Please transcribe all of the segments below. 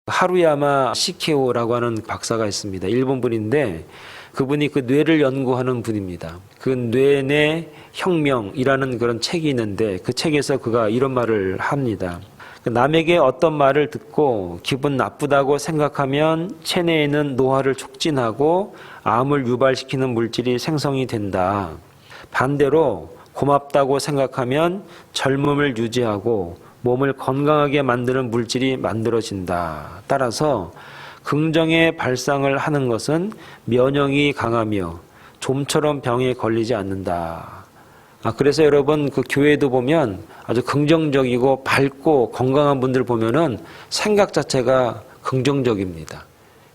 하루야마 시케오라고 하는 박사가 있습니다. 일본 분인데 그분이 그 뇌를 연구하는 분입니다. 그 뇌내 혁명이라는 그런 책이 있는데 그 책에서 그가 이런 말을 합니다. 남에게 어떤 말을 듣고 기분 나쁘다고 생각하면 체내에는 노화를 촉진하고 암을 유발시키는 물질이 생성이 된다. 반대로 고맙다고 생각하면 젊음을 유지하고 몸을 건강하게 만드는 물질이 만들어진다. 따라서 긍정의 발상을 하는 것은 면역이 강하며 좀처럼 병에 걸리지 않는다. 그래서 여러분 그 교회도 보면 아주 긍정적이고 밝고 건강한 분들 보면은 생각 자체가 긍정적입니다.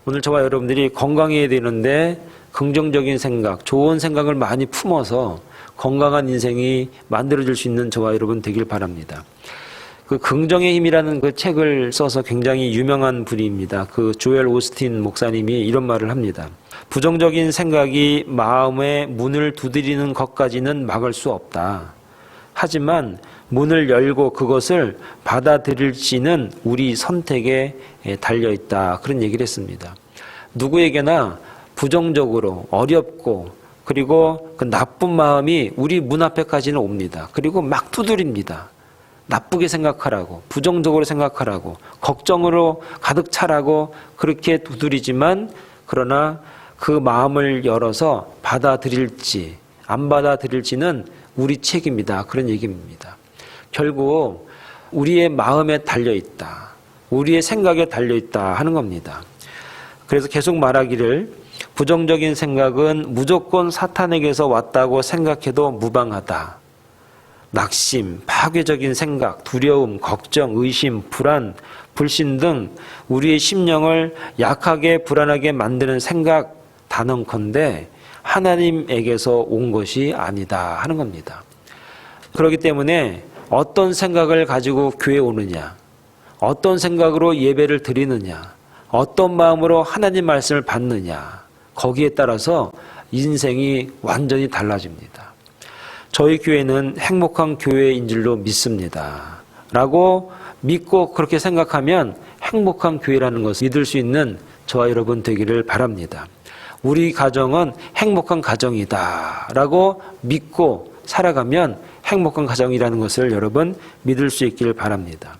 오늘 저와 여러분들이 건강해야 되는데 긍정적인 생각, 좋은 생각을 많이 품어서 건강한 인생이 만들어질 수 있는 저와 여러분 되길 바랍니다. 그 긍정의 힘이라는 그 책을 써서 굉장히 유명한 분입니다. 그 조엘 오스틴 목사님이 이런 말을 합니다. 부정적인 생각이 마음의 문을 두드리는 것까지는 막을 수 없다. 하지만 문을 열고 그것을 받아들일지는 우리 선택에 달려있다. 그런 얘기를 했습니다. 누구에게나 부정적으로 어렵고 그리고 그 나쁜 마음이 우리 문 앞에까지는 옵니다. 그리고 막 두드립니다. 나쁘게 생각하라고, 부정적으로 생각하라고, 걱정으로 가득 차라고 그렇게 두드리지만 그러나 그 마음을 열어서 받아들일지 안 받아들일지는 우리 책임이다. 그런 얘기입니다. 결국 우리의 마음에 달려있다. 우리의 생각에 달려있다 하는 겁니다. 그래서 계속 말하기를 부정적인 생각은 무조건 사탄에게서 왔다고 생각해도 무방하다. 낙심, 파괴적인 생각, 두려움, 걱정, 의심, 불안, 불신 등 우리의 심령을 약하게 불안하게 만드는 생각 단언컨대 하나님에게서 온 것이 아니다 하는 겁니다. 그렇기 때문에 어떤 생각을 가지고 교회에 오느냐, 어떤 생각으로 예배를 드리느냐, 어떤 마음으로 하나님 말씀을 받느냐, 거기에 따라서 인생이 완전히 달라집니다. 저희 교회는 행복한 교회인 줄로 믿습니다. 라고 믿고 그렇게 생각하면 행복한 교회라는 것을 믿을 수 있는 저와 여러분 되기를 바랍니다. 우리 가정은 행복한 가정이다. 라고 믿고 살아가면 행복한 가정이라는 것을 여러분 믿을 수 있기를 바랍니다.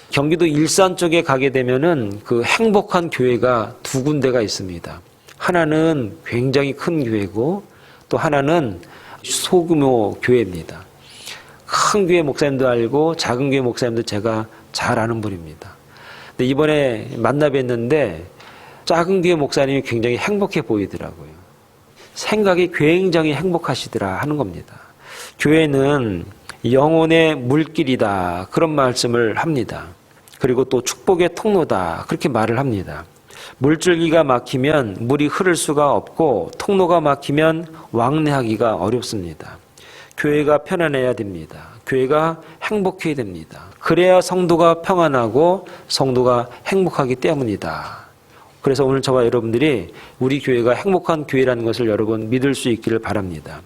경기도 일산 쪽에 가게 되면은 그 행복한 교회가 두 군데가 있습니다. 하나는 굉장히 큰 교회고 또 하나는 소규모 교회입니다. 큰 교회 목사님도 알고 작은 교회 목사님도 제가 잘 아는 분입니다. 근데 이번에 만나 뵀는데 작은 교회 목사님이 굉장히 행복해 보이더라고요. 생각이 굉장히 행복하시더라 하는 겁니다. 교회는 영혼의 물길이다 그런 말씀을 합니다. 그리고 또 축복의 통로다 그렇게 말을 합니다. 물줄기가 막히면 물이 흐를 수가 없고 통로가 막히면 왕래하기가 어렵습니다. 교회가 편안해야 됩니다. 교회가 행복해야 됩니다. 그래야 성도가 평안하고 성도가 행복하기 때문이다. 그래서 오늘 저와 여러분들이 우리 교회가 행복한 교회라는 것을 여러분 믿을 수 있기를 바랍니다.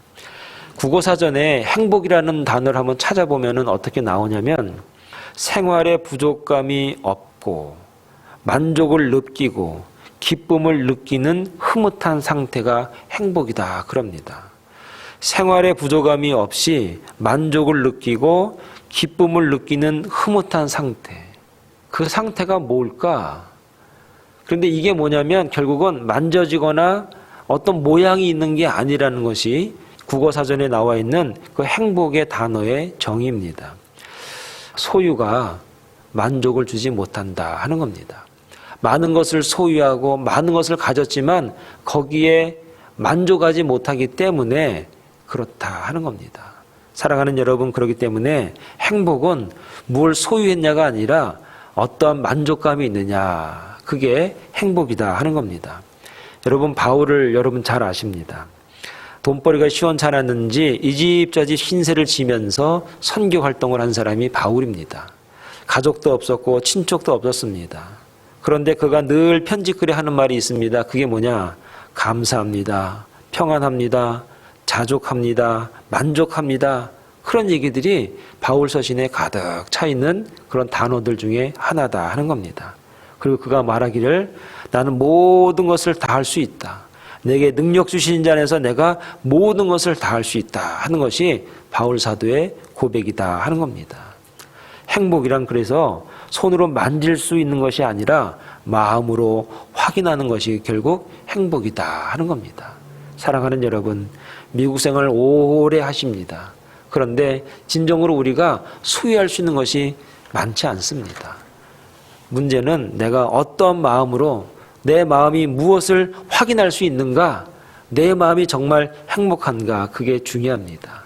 국어사전에 행복이라는 단어를 한번 찾아보면 어떻게 나오냐면 생활에 부족감이 없고 만족을 느끼고 기쁨을 느끼는 흐뭇한 상태가 행복이다 그럽니다. 생활에 부족함이 없이 만족을 느끼고 기쁨을 느끼는 흐뭇한 상태. 그 상태가 뭘까? 그런데 이게 뭐냐면 결국은 만져지거나 어떤 모양이 있는 게 아니라는 것이 국어사전에 나와 있는 그 행복의 단어의 정의입니다. 소유가 만족을 주지 못한다 하는 겁니다. 많은 것을 소유하고 많은 것을 가졌지만 거기에 만족하지 못하기 때문에 그렇다 하는 겁니다. 사랑하는 여러분, 그렇기 때문에 행복은 뭘 소유했냐가 아니라 어떠한 만족감이 있느냐, 그게 행복이다 하는 겁니다. 여러분, 바울을 여러분 잘 아십니다. 돈벌이가 시원찮았는지 이 집 저 집 신세를 지면서 선교 활동을 한 사람이 바울입니다. 가족도 없었고 친척도 없었습니다. 그런데 그가 늘 편지글에 하는 말이 있습니다. 그게 뭐냐? 감사합니다. 평안합니다. 자족합니다. 만족합니다. 그런 얘기들이 바울 서신에 가득 차 있는 그런 단어들 중에 하나다 하는 겁니다. 그리고 그가 말하기를 나는 모든 것을 다 할 수 있다. 내게 능력 주신 자 안에서 내가 모든 것을 다 할 수 있다 하는 것이 바울 사도의 고백이다 하는 겁니다. 행복이란 그래서 손으로 만질 수 있는 것이 아니라 마음으로 확인하는 것이 결국 행복이다 하는 겁니다. 사랑하는 여러분, 미국 생활 오래 하십니다. 그런데 진정으로 우리가 소유할 수 있는 것이 많지 않습니다. 문제는 내가 어떤 마음으로 내 마음이 무엇을 확인할 수 있는가, 내 마음이 정말 행복한가, 그게 중요합니다.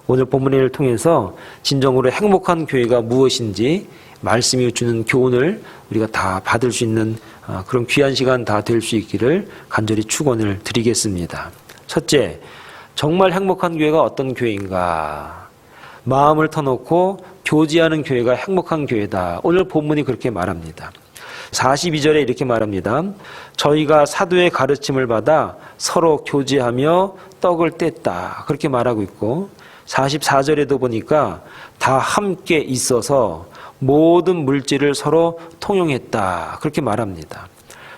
오늘 본문을 통해서 진정으로 행복한 교회가 무엇인지 말씀이 주는 교훈을 우리가 다 받을 수 있는 그런 귀한 시간 다 될 수 있기를 간절히 축원을 드리겠습니다. 첫째, 정말 행복한 교회가 어떤 교회인가? 마음을 터놓고 교제하는 교회가 행복한 교회다. 오늘 본문이 그렇게 말합니다. 42절에 이렇게 말합니다. 저희가 사도의 가르침을 받아 서로 교제하며 떡을 뗐다. 그렇게 말하고 있고 44절에도 보니까 다 함께 있어서 모든 물질을 서로 통용했다. 그렇게 말합니다.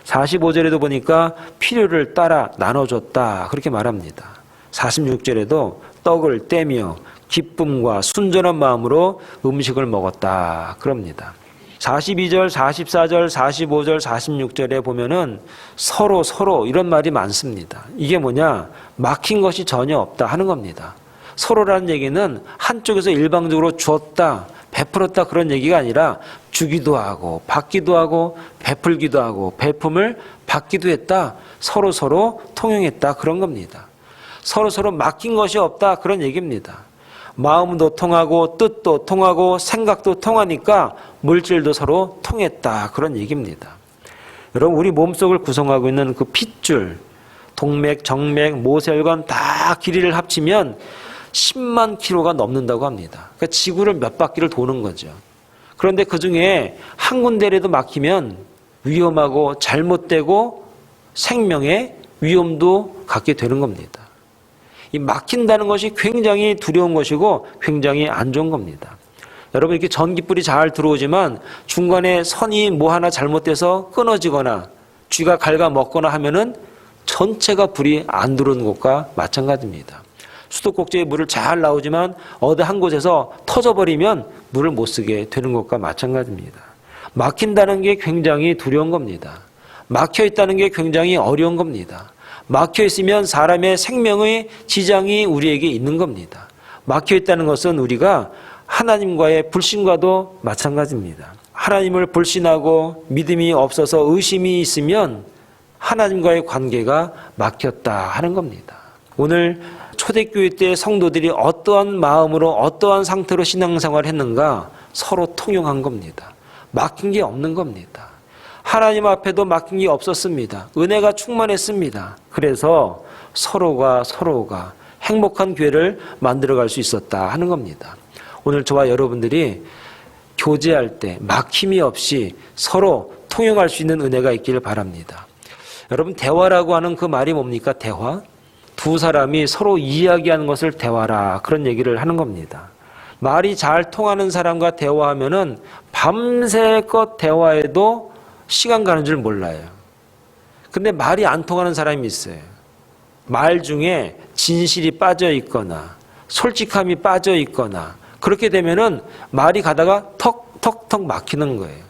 45절에도 보니까 필요를 따라 나눠줬다. 그렇게 말합니다. 46절에도 떡을 떼며 기쁨과 순전한 마음으로 음식을 먹었다. 그럽니다. 42절, 44절, 45절, 46절에 보면은 서로 이런 말이 많습니다. 이게 뭐냐? 막힌 것이 전혀 없다 하는 겁니다. 서로라는 얘기는 한쪽에서 일방적으로 주었다, 베풀었다 그런 얘기가 아니라 주기도 하고 받기도 하고 베풀기도 하고 베품을 받기도 했다. 서로 통용했다 그런 겁니다. 서로 막힌 것이 없다 그런 얘기입니다. 마음도 통하고 뜻도 통하고 생각도 통하니까 물질도 서로 통했다 그런 얘기입니다. 여러분, 우리 몸속을 구성하고 있는 그 핏줄, 동맥, 정맥, 모세혈관 다 길이를 합치면 10만 킬로가 넘는다고 합니다. 그러니까 지구를 몇 바퀴를 도는 거죠. 그런데 그중에 한 군데라도 막히면 위험하고 잘못되고 생명의 위험도 갖게 되는 겁니다. 이 막힌다는 것이 굉장히 두려운 것이고 굉장히 안 좋은 겁니다. 여러분, 이렇게 전기불이 잘 들어오지만 중간에 선이 뭐 하나 잘못돼서 끊어지거나 쥐가 갉아먹거나 하면은 전체가 불이 안 들어오는 것과 마찬가지입니다. 수도꼭지에 물을 잘 나오지만 어디 한 곳에서 터져버리면 물을 못 쓰게 되는 것과 마찬가지입니다. 막힌다는 게 굉장히 두려운 겁니다. 막혀있다는 게 굉장히 어려운 겁니다. 막혀있으면 사람의 생명의 지장이 우리에게 있는 겁니다. 막혀있다는 것은 우리가 하나님과의 불신과도 마찬가지입니다. 하나님을 불신하고 믿음이 없어서 의심이 있으면 하나님과의 관계가 막혔다 하는 겁니다. 오늘 초대교회 때 성도들이 어떠한 마음으로 어떠한 상태로 신앙생활을 했는가 서로 통용한 겁니다. 막힌 게 없는 겁니다. 하나님 앞에도 막힌 게 없었습니다. 은혜가 충만했습니다. 그래서 서로가 행복한 교회를 만들어갈 수 있었다 하는 겁니다. 오늘 저와 여러분들이 교제할 때 막힘이 없이 서로 통용할 수 있는 은혜가 있기를 바랍니다. 여러분, 대화라고 하는 그 말이 뭡니까? 대화? 두 사람이 서로 이야기하는 것을 대화라 그런 얘기를 하는 겁니다. 말이 잘 통하는 사람과 대화하면은 밤새껏 대화해도 시간 가는 줄 몰라요. 근데 말이 안 통하는 사람이 있어요. 말 중에 진실이 빠져 있거나 솔직함이 빠져 있거나 그렇게 되면은 말이 가다가 턱 막히는 거예요.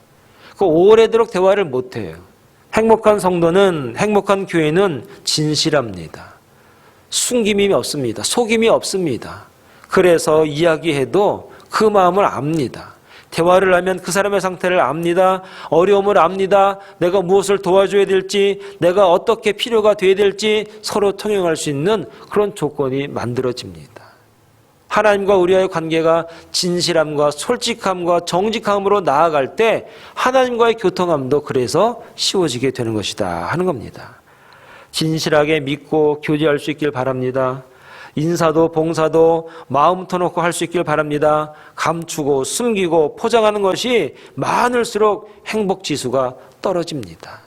그 오래도록 대화를 못 해요. 행복한 성도는, 행복한 교회는 진실합니다. 숨김이 없습니다. 속임이 없습니다. 그래서 이야기해도 그 마음을 압니다. 대화를 하면 그 사람의 상태를 압니다. 어려움을 압니다. 내가 무엇을 도와줘야 될지, 내가 어떻게 필요가 돼야 될지 서로 통용할 수 있는 그런 조건이 만들어집니다. 하나님과 우리와의 관계가 진실함과 솔직함과 정직함으로 나아갈 때 하나님과의 교통함도 그래서 쉬워지게 되는 것이다 하는 겁니다. 진실하게 믿고 교제할 수 있길 바랍니다. 인사도 봉사도 마음 터놓고 할 수 있길 바랍니다. 감추고 숨기고 포장하는 것이 많을수록 행복지수가 떨어집니다.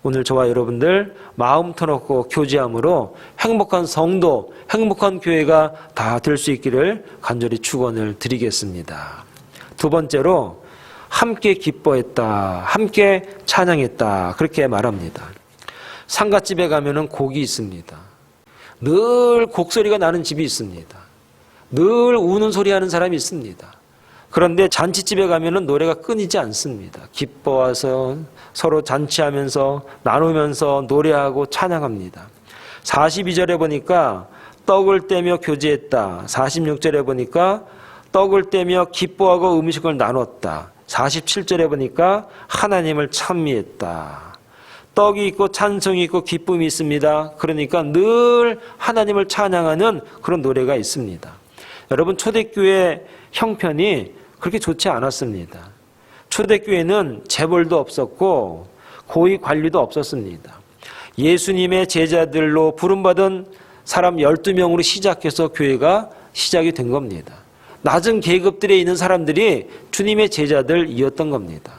오늘 저와 여러분들 마음 터놓고 교제함으로 행복한 성도, 행복한 교회가 다 될 수 있기를 간절히 축원을 드리겠습니다. 두 번째로, 함께 기뻐했다, 함께 찬양했다, 그렇게 말합니다. 상갓집에 가면은 곡이 있습니다. 늘 곡소리가 나는 집이 있습니다. 늘 우는 소리 하는 사람이 있습니다. 그런데 잔치집에 가면은 노래가 끊이지 않습니다. 기뻐와서 서로 잔치하면서 나누면서 노래하고 찬양합니다. 42절에 보니까 떡을 떼며 교제했다. 46절에 보니까 떡을 떼며 기뻐하고 음식을 나눴다. 47절에 보니까 하나님을 찬미했다. 떡이 있고 찬송이 있고 기쁨이 있습니다. 그러니까 늘 하나님을 찬양하는 그런 노래가 있습니다. 여러분, 초대교회 형편이 그렇게 좋지 않았습니다. 초대교회는 재벌도 없었고 고위 관리도 없었습니다. 예수님의 제자들로 부름받은 사람 12명으로 시작해서 교회가 시작이 된 겁니다. 낮은 계급들에 있는 사람들이 주님의 제자들이었던 겁니다.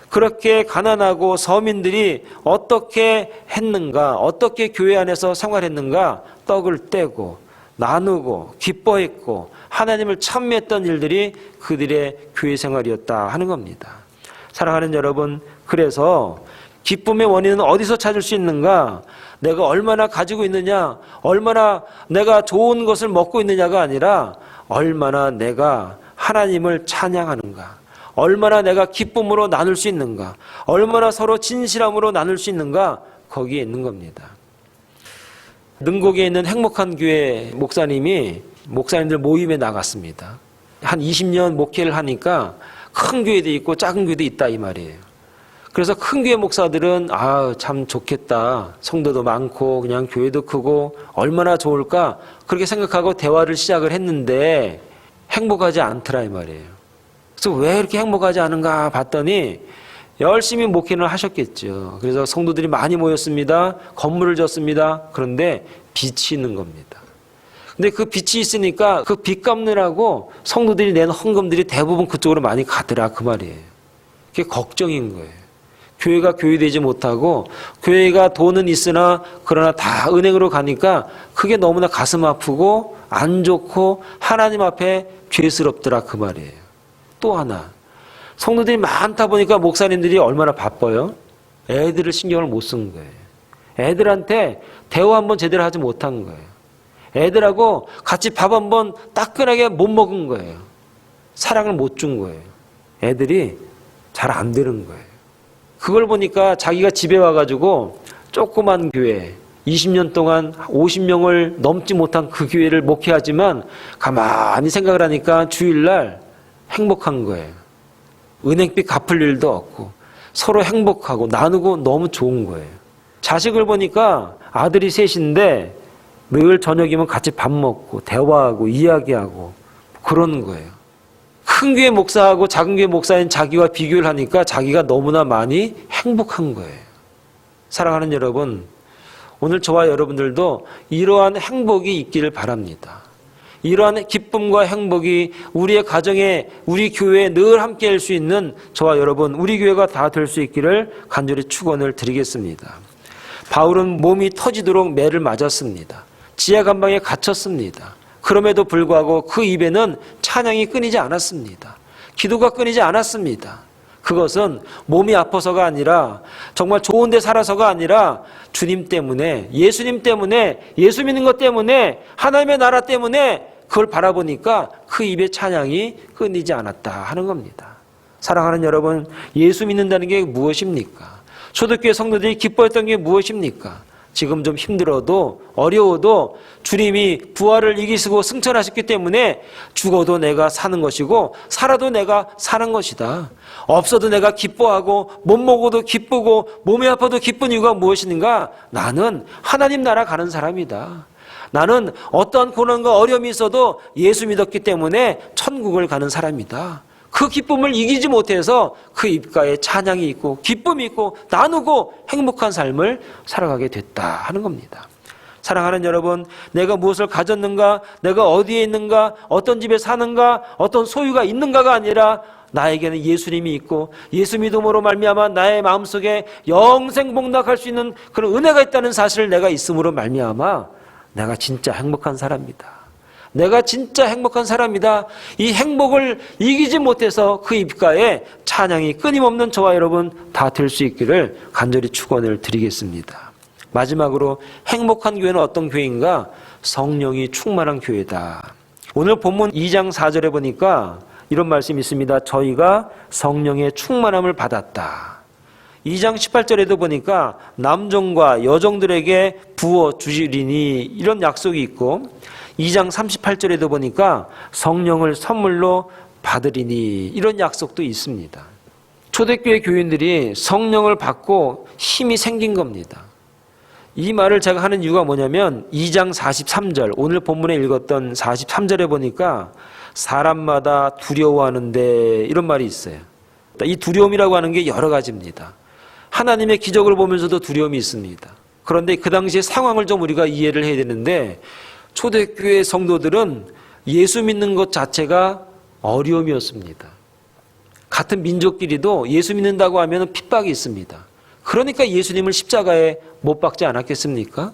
그렇게 가난하고 서민들이 어떻게 했는가, 어떻게 교회 안에서 생활했는가, 떡을 떼고 나누고 기뻐했고 하나님을 찬미했던 일들이 그들의 교회 생활이었다 하는 겁니다. 사랑하는 여러분, 그래서 기쁨의 원인은 어디서 찾을 수 있는가? 내가 얼마나 가지고 있느냐, 얼마나 내가 좋은 것을 먹고 있느냐가 아니라 얼마나 내가 하나님을 찬양하는가, 얼마나 내가 기쁨으로 나눌 수 있는가, 얼마나 서로 진실함으로 나눌 수 있는가, 거기에 있는 겁니다. 능곡에 있는 행복한 교회 목사님들 모임에 나갔습니다. 한 20년 목회를 하니까 큰 교회도 있고 작은 교회도 있다 이 말이에요. 그래서 큰 교회 목사들은 참 좋겠다, 성도도 많고 그냥 교회도 크고 얼마나 좋을까, 그렇게 생각하고 대화를 시작을 했는데 행복하지 않더라 이 말이에요. 그래서 왜 이렇게 행복하지 않은가 봤더니 열심히 목회를 하셨겠죠. 그래서 성도들이 많이 모였습니다. 건물을 졌습니다. 그런데 빚이 있는 겁니다. 근데 그 빚이 있으니까 그 빚 갚느라고 성도들이 낸 헌금들이 대부분 그쪽으로 많이 가더라 그 말이에요. 그게 걱정인 거예요. 교회가 교회되지 못하고 교회가 돈은 있으나 그러나 다 은행으로 가니까 그게 너무나 가슴 아프고 안 좋고 하나님 앞에 죄스럽더라 그 말이에요. 또 하나, 성도들이 많다 보니까 목사님들이 얼마나 바빠요? 애들을 신경을 못 쓴 거예요. 애들한테 대화 한번 제대로 하지 못한 거예요. 애들하고 같이 밥 한번 따끈하게 못 먹은 거예요. 사랑을 못 준 거예요. 애들이 잘 안 되는 거예요. 그걸 보니까 자기가 집에 와가지고 조그만 교회 20년 동안 50명을 넘지 못한 그 교회를 목회하지만 가만히 생각을 하니까 주일날 행복한 거예요. 은행빚 갚을 일도 없고 서로 행복하고 나누고 너무 좋은 거예요. 자식을 보니까 아들이 셋인데 늘 저녁이면 같이 밥 먹고 대화하고 이야기하고 그러는 거예요. 큰 교회 목사하고 작은 교회 목사인 자기와 비교를 하니까 자기가 너무나 많이 행복한 거예요. 사랑하는 여러분, 오늘 저와 여러분들도 이러한 행복이 있기를 바랍니다. 이러한 기쁨과 행복이 우리의 가정에, 우리 교회에 늘 함께 할 수 있는 저와 여러분, 우리 교회가 다 될 수 있기를 간절히 축원을 드리겠습니다. 바울은 몸이 터지도록 매를 맞았습니다. 지하 감방에 갇혔습니다. 그럼에도 불구하고 그 입에는 찬양이 끊이지 않았습니다. 기도가 끊이지 않았습니다. 그것은 몸이 아파서가 아니라 정말 좋은 데 살아서가 아니라 주님 때문에, 예수님 때문에, 예수 믿는 것 때문에, 하나님의 나라 때문에 그걸 바라보니까 그 입의 찬양이 끊이지 않았다 하는 겁니다. 사랑하는 여러분, 예수 믿는다는 게 무엇입니까? 초대교회 성도들이 기뻐했던 게 무엇입니까? 지금 좀 힘들어도 어려워도 주님이 부활을 이기시고 승천하셨기 때문에 죽어도 내가 사는 것이고 살아도 내가 사는 것이다. 없어도 내가 기뻐하고 못 먹어도 기쁘고 몸이 아파도 기쁜 이유가 무엇인가? 나는 하나님 나라 가는 사람이다. 나는 어떠한 고난과 어려움이 있어도 예수 믿었기 때문에 천국을 가는 사람이다. 그 기쁨을 이기지 못해서 그 입가에 찬양이 있고 기쁨이 있고 나누고 행복한 삶을 살아가게 됐다 하는 겁니다. 사랑하는 여러분, 내가 무엇을 가졌는가, 내가 어디에 있는가, 어떤 집에 사는가, 어떤 소유가 있는가가 아니라 나에게는 예수님이 있고 예수 믿음으로 말미암아 나의 마음속에 영생복락할 수 있는 그런 은혜가 있다는 사실을 내가 있음으로 말미암아 내가 진짜 행복한 사람이다. 내가 진짜 행복한 사람이다. 이 행복을 이기지 못해서 그 입가에 찬양이 끊임없는 저와 여러분 다 될 수 있기를 간절히 축원을 드리겠습니다. 마지막으로 행복한 교회는 어떤 교회인가? 성령이 충만한 교회다. 오늘 본문 2장 4절에 보니까 이런 말씀이 있습니다. 저희가 성령의 충만함을 받았다. 2장 18절에도 보니까 남종과 여종들에게 부어 주시리니 이런 약속이 있고 2장 38절에도 보니까 성령을 선물로 받으리니 이런 약속도 있습니다. 초대교회 교인들이 성령을 받고 힘이 생긴 겁니다. 이 말을 제가 하는 이유가 뭐냐면 2장 43절 오늘 본문에 읽었던 43절에 보니까 사람마다 두려워하는데 이런 말이 있어요. 이 두려움이라고 하는 게 여러 가지입니다. 하나님의 기적을 보면서도 두려움이 있습니다. 그런데 그 당시의 상황을 좀 우리가 이해를 해야 되는데 초대교회 성도들은 예수 믿는 것 자체가 어려움이었습니다. 같은 민족끼리도 예수 믿는다고 하면 핍박이 있습니다. 그러니까 예수님을 십자가에 못 박지 않았겠습니까?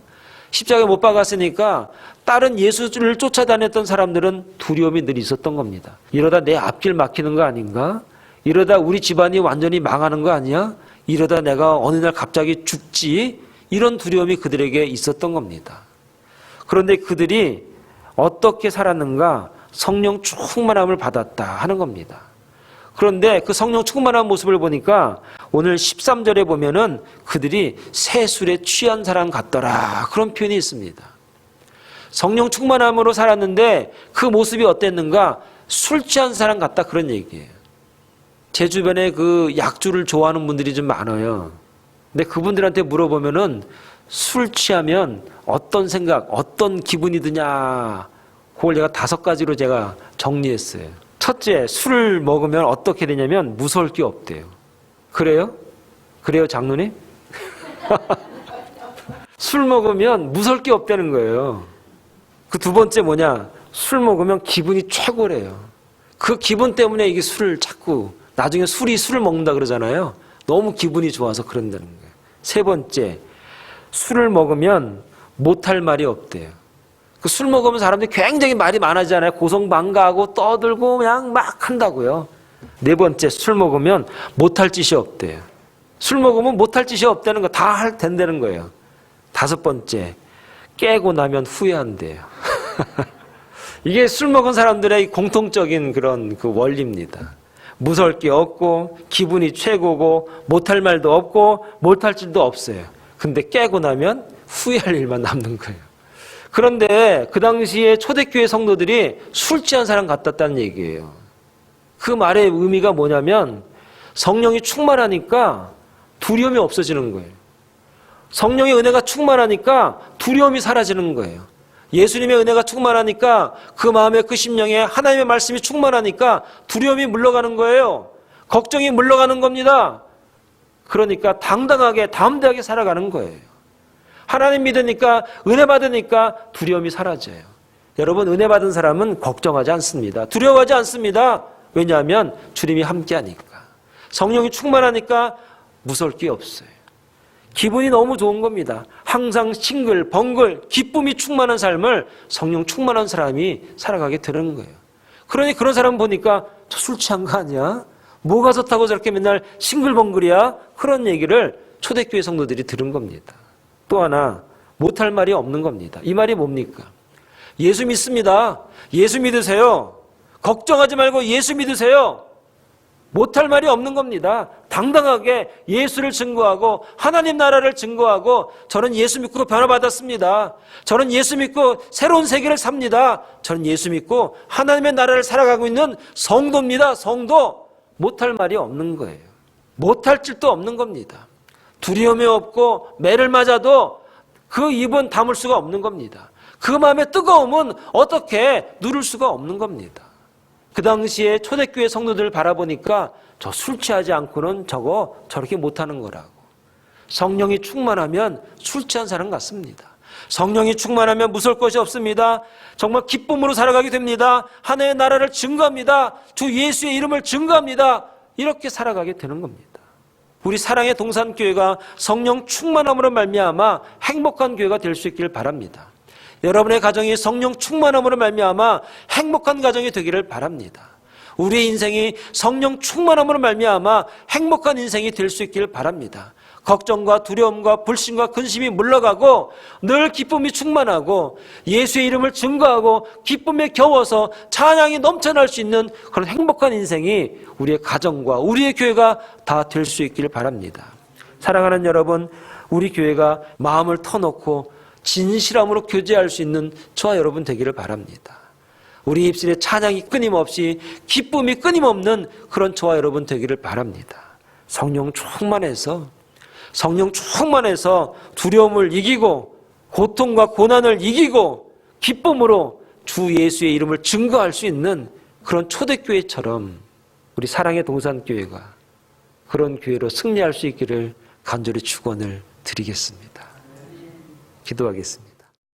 십자가에 못 박았으니까 다른 예수를 쫓아다녔던 사람들은 두려움이 늘 있었던 겁니다. 이러다 내 앞길 막히는 거 아닌가? 이러다 우리 집안이 완전히 망하는 거 아니야? 이러다 내가 어느 날 갑자기 죽지? 이런 두려움이 그들에게 있었던 겁니다. 그런데 그들이 어떻게 살았는가? 성령 충만함을 받았다 하는 겁니다. 그런데 그 성령 충만한 모습을 보니까 오늘 13절에 보면은 그들이 새 술에 취한 사람 같더라. 그런 표현이 있습니다. 성령 충만함으로 살았는데 그 모습이 어땠는가? 술 취한 사람 같다. 그런 얘기예요. 제 주변에 그 약주를 좋아하는 분들이 좀 많아요. 근데 그분들한테 물어보면은 술 취하면 어떤 생각, 어떤 기분이 드냐. 그걸 제가 5가지로 제가 정리했어요. 첫째, 술을 먹으면 어떻게 되냐면 무서울 게 없대요. 그래요? 그래요, 장로님? 술 먹으면 무서울 게 없다는 거예요. 그 두 번째 뭐냐? 술 먹으면 기분이 최고래요. 그 기분 때문에 이게 술을 자꾸 나중에 술을 먹는다 그러잖아요. 너무 기분이 좋아서 그런다는 거예요. 세 번째, 술을 먹으면 못할 말이 없대요. 그 술 먹으면 사람들이 굉장히 말이 많아지잖아요. 고성방가하고 떠들고 그냥 막 한다고요. 네 번째, 술 먹으면 못할 짓이 없대요. 술 먹으면 못할 짓이 없다는 거 다 된다는 거예요. 5번째, 깨고 나면 후회한대요. 이게 술 먹은 사람들의 공통적인 그런 그 원리입니다. 무서울 게 없고 기분이 최고고 못할 말도 없고 못할 짓도 없어요. 근데 깨고 나면 후회할 일만 남는 거예요. 그런데 그 당시에 초대교회 성도들이 술 취한 사람 같았다는 얘기예요. 그 말의 의미가 뭐냐면 성령이 충만하니까 두려움이 없어지는 거예요. 성령의 은혜가 충만하니까 두려움이 사라지는 거예요. 예수님의 은혜가 충만하니까 그 마음에 그 심령에 하나님의 말씀이 충만하니까 두려움이 물러가는 거예요. 걱정이 물러가는 겁니다. 그러니까 당당하게 담대하게 살아가는 거예요. 하나님 믿으니까 은혜 받으니까 두려움이 사라져요. 여러분 은혜 받은 사람은 걱정하지 않습니다. 두려워하지 않습니다. 왜냐하면 주님이 함께하니까. 성령이 충만하니까 무서울 게 없어요. 기분이 너무 좋은 겁니다. 항상 싱글벙글 기쁨이 충만한 삶을 성령 충만한 사람이 살아가게 되는 거예요. 그러니 그런 사람 보니까 저 술 취한 거 아니야? 뭐가 좋다고 저렇게 맨날 싱글벙글이야? 그런 얘기를 초대교회 성도들이 들은 겁니다. 또 하나 못할 말이 없는 겁니다. 이 말이 뭡니까? 예수 믿습니다. 예수 믿으세요. 걱정하지 말고 예수 믿으세요. 못할 말이 없는 겁니다. 당당하게 예수를 증거하고 하나님 나라를 증거하고 저는 예수 믿고 변화받았습니다. 저는 예수 믿고 새로운 세계를 삽니다. 저는 예수 믿고 하나님의 나라를 살아가고 있는 성도입니다. 성도. 못할 말이 없는 거예요. 못할 짓도 없는 겁니다. 두려움이 없고 매를 맞아도 그 입은 다물 수가 없는 겁니다. 그 마음의 뜨거움은 어떻게 누를 수가 없는 겁니다. 그 당시에 초대교회 성도들을 바라보니까 저 술 취하지 않고는 저렇게 못하는 거라고. 성령이 충만하면 술 취한 사람 같습니다. 성령이 충만하면 무서울 것이 없습니다. 정말 기쁨으로 살아가게 됩니다. 하나님의 나라를 증거합니다. 주 예수의 이름을 증거합니다. 이렇게 살아가게 되는 겁니다. 우리 사랑의 동산교회가 성령 충만함으로 말미암아 행복한 교회가 될 수 있기를 바랍니다. 여러분의 가정이 성령 충만함으로 말미암아 행복한 가정이 되기를 바랍니다. 우리의 인생이 성령 충만함으로 말미암아 행복한 인생이 될 수 있기를 바랍니다. 걱정과 두려움과 불신과 근심이 물러가고 늘 기쁨이 충만하고 예수의 이름을 증거하고 기쁨에 겨워서 찬양이 넘쳐날 수 있는 그런 행복한 인생이 우리의 가정과 우리의 교회가 다 될 수 있기를 바랍니다. 사랑하는 여러분, 우리 교회가 마음을 터놓고 진실함으로 교제할 수 있는 저와 여러분 되기를 바랍니다. 우리 입술에 찬양이 끊임없이 기쁨이 끊임없는 그런 저와 여러분 되기를 바랍니다. 성령 충만해서 두려움을 이기고 고통과 고난을 이기고 기쁨으로 주 예수의 이름을 증거할 수 있는 그런 초대교회처럼 우리 사랑의 동산교회가 그런 교회로 승리할 수 있기를 간절히 축원을 드리겠습니다. 기도하겠습니다.